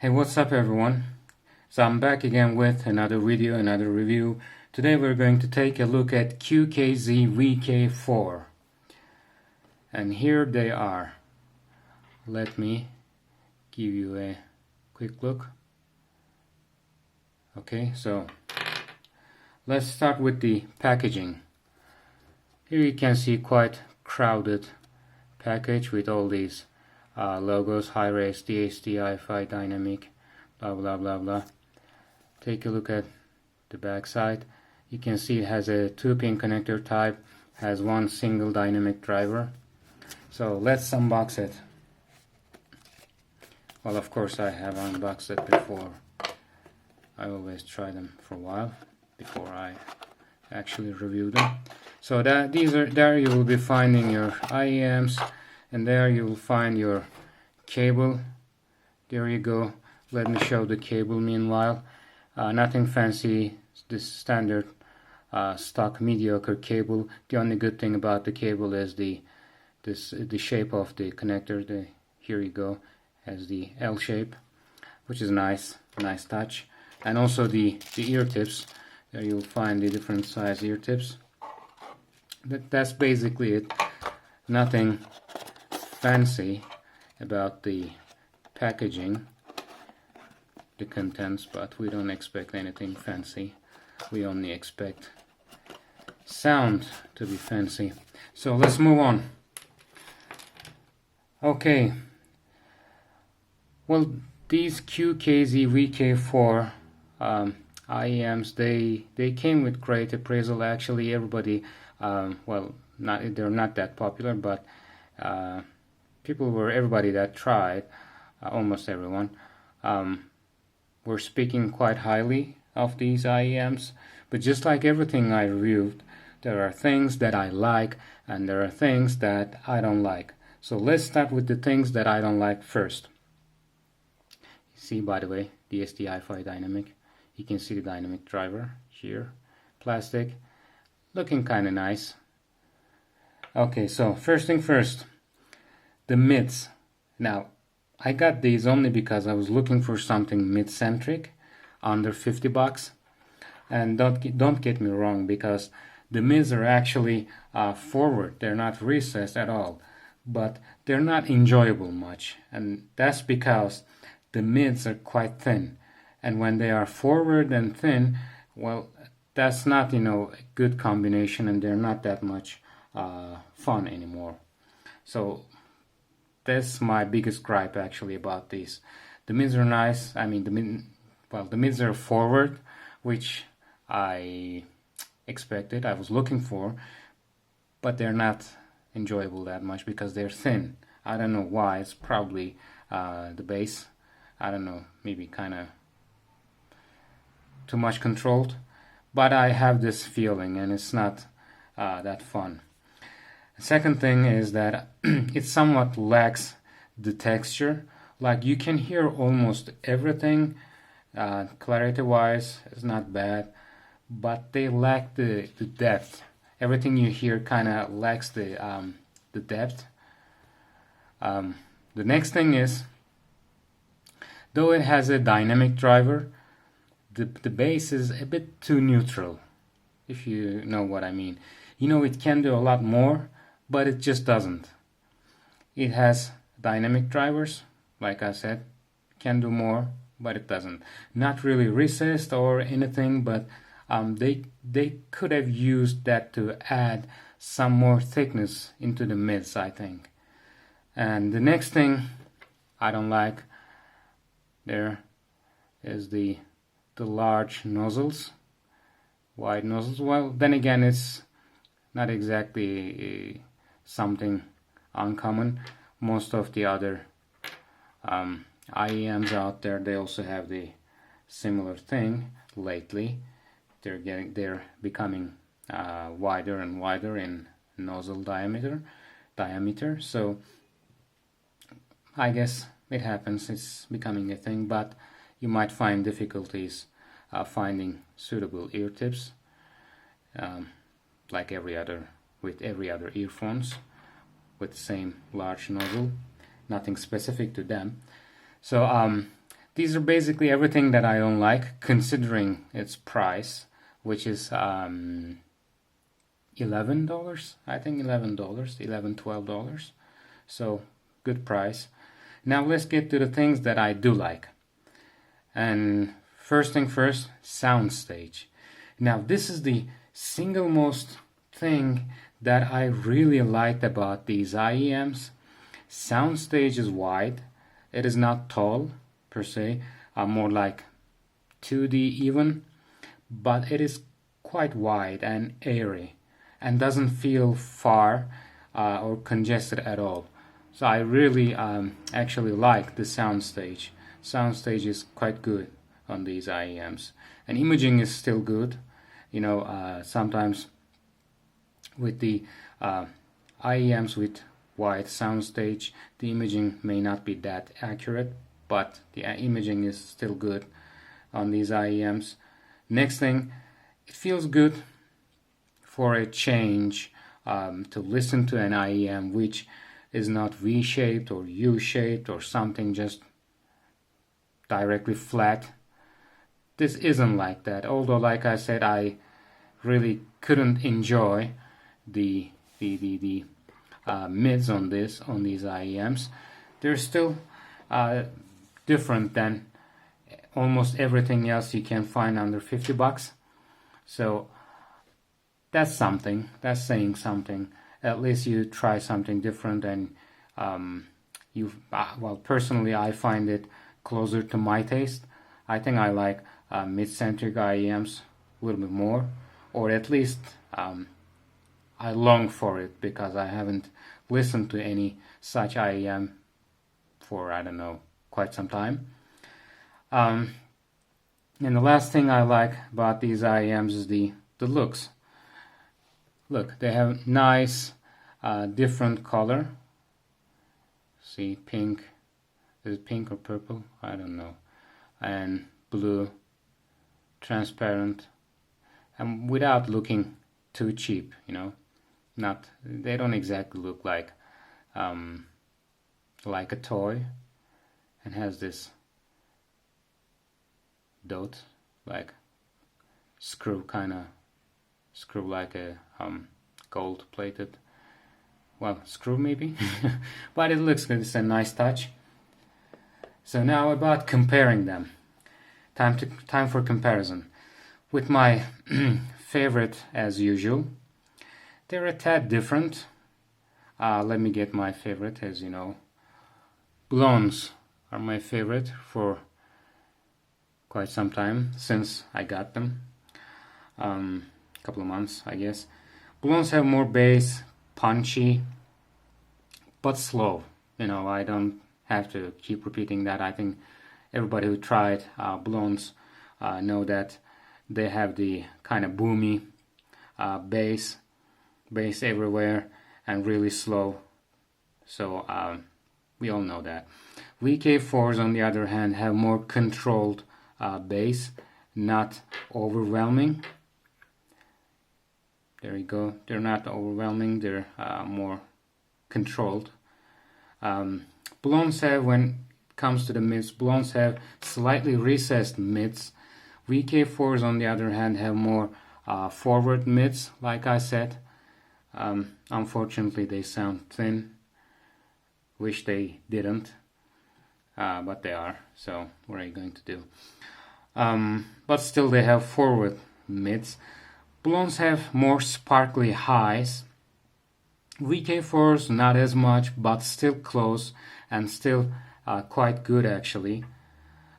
Hey, what's up everyone? So I'm back again with another video, another review. Today we're going to take a look at QKZ VK4. And here they are. Let me give you a quick look. Okay, so let's start with the packaging. Here you can see quite crowded package with all these logos: high-res, DHT, Hi-Fi, dynamic, blah blah blah blah. Take a look at the back side. You can see it has a 2-pin connector type, has one single dynamic driver. So let's unbox it. Well, of course I have unboxed it before. I always try them for a while before I actually review them. So there you will be finding your Iems, and there you will find your cable. There you go. Let me show the cable meanwhile. Nothing fancy, this standard stock mediocre cable. The only good thing about the cable is the shape of the connector. Here you go, has the L shape, which is nice touch. And also the ear tips. There you'll find the different size ear tips. That's basically it. Nothing fancy about the packaging, the contents, but we don't expect anything fancy. We only expect sound to be fancy. So let's move on. Okay. Well, these QKZ VK4 Iems, they came with great appraisal. Actually, everybody, well, they're not that popular, but everybody that tried, almost everyone, were speaking quite highly of these Iems. But just like everything I reviewed, there are things that I like and there are things that I don't like. So let's start with the things that I don't like first. See, by the way, DST Hi-Fi dynamic. You can see the dynamic driver here, plastic, looking kind of nice. Okay, so first thing first, the mids. Now, I got these only because I was looking for something mid-centric, under 50 bucks. And don't get me wrong, because the mids are actually forward. They're not recessed at all, but they're not enjoyable much, and that's because the mids are quite thin. And when they are forward and thin, well, that's not, a good combination, and they're not that much fun anymore. So that's my biggest gripe actually about these. The mids are nice. I mean, the mids are forward, which I expected, I was looking for, but they're not enjoyable that much because they're thin. I don't know why. It's probably the bass. I don't know, maybe kind of too much controlled, but I have this feeling, and it's not that fun. The second thing is that it somewhat lacks the texture. Like, you can hear almost everything. Clarity wise, it's not bad, but they lack the depth. Everything you hear kind of lacks the depth. The next thing is, though it has a dynamic driver, the bass is a bit too neutral, if you know what I mean. It can do a lot more, but it just doesn't. It has dynamic drivers, like I said, can do more, but it doesn't. Not really recessed or anything, but they could have used that to add some more thickness into the mids, I think. And the next thing I don't like there is the large nozzles, wide nozzles. Well, then again, it's not exactly something uncommon. Most of the other Iems out there, they also have the similar thing. Lately, they're becoming wider and wider in nozzle diameter. So I guess it happens. It's becoming a thing, but you might find difficulties finding suitable ear tips, like with every other earphones with the same large nozzle. Nothing specific to them. So These are basically everything that I don't like, considering its price, which is $11. I think $11, $12. So good price. Now let's get to the things that I do like. And first thing first, Soundstage. Now this is the single most thing that I really liked about these Iems. Soundstage is wide. It is not tall per se, more like 2D even, but it is quite wide and airy and doesn't feel far or congested at all. So I really actually like the Soundstage. Soundstage is quite good on these Iems, and imaging is still good. Sometimes with the Iems with wide Soundstage, the imaging may not be that accurate, but the imaging is still good on these Iems. Next thing, it feels good for a change to listen to an Iem which is not V-shaped or U-shaped or something just directly flat. This isn't like that, although like I said, I really couldn't enjoy the mids on these Iems. They're still different than almost everything else you can find under $50. So that's something. That's saying something. At least you try something different, and personally, I find it closer to my taste. I think I like mid-centric Iems a little bit more, or at least I long for it, because I haven't listened to any such Iem for, I don't know, quite some time. And the last thing I like about these Iems is the looks. Look, they have nice different color. See, pink. Is it pink or purple? I don't know. And blue, transparent, and without looking too cheap, they don't exactly look like a toy, and has this dot, like screw like a gold plated, screw maybe, but it looks good. It's a nice touch. So now about comparing them. Time for comparison. With my favorite, as usual, they're a tad different. Let me get my favorite. As you know, blondes are my favorite for quite some time, since I got them. Couple of months, I guess. Blondes have more bass, punchy, but slow. I don't have to keep repeating that. I think everybody who tried blondes know that they have the kind of boomy bass everywhere, and really slow. So we all know that. VK4s, on the other hand, have more controlled bass, not overwhelming. There you go. They're not overwhelming. They're more controlled. Blondes have, when it comes to the mids, blondes have slightly recessed mids. VK4s, on the other hand, have more forward mids, like I said. Unfortunately, they sound thin. Wish they didn't, but they are. So what are you going to do? But still, they have forward mids. Blondes have more sparkly highs. VK4s not as much, but still close, and still quite good actually.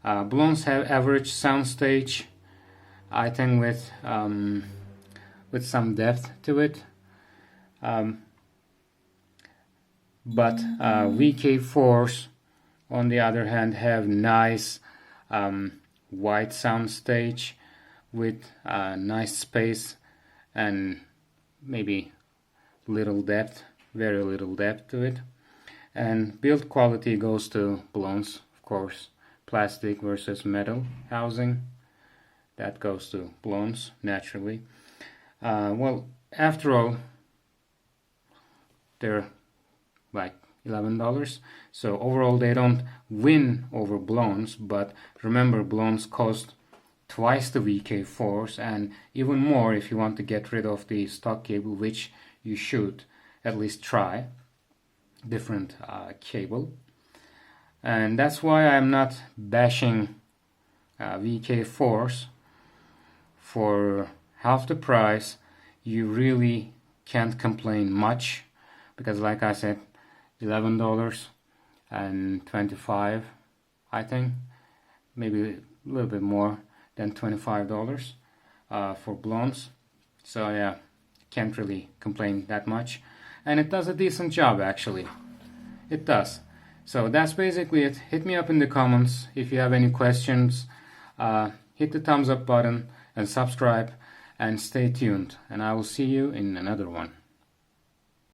Blondes have average soundstage, I think, with some depth to it. But VK4s, on the other hand, have nice wide soundstage with nice space and maybe little depth, very little depth to it. And build quality goes to blondes, of course. Plastic versus metal housing, that goes to blondes naturally. After all, they're like $11. So overall they don't win over Blondes, but remember Blondes cost twice the VK4s and even more if you want to get rid of the stock cable, which you should at least try different cable. And that's why I'm not bashing VK4s. For half the price you really can't complain much, because like I said, $11 and 25, I think maybe a little bit more than $25 for Blondes. So yeah, can't really complain that much, and it does a decent job actually. It does. So that's basically it. Hit me up in the comments if you have any questions. Hit the thumbs up button and subscribe and stay tuned, and I will see you in another one.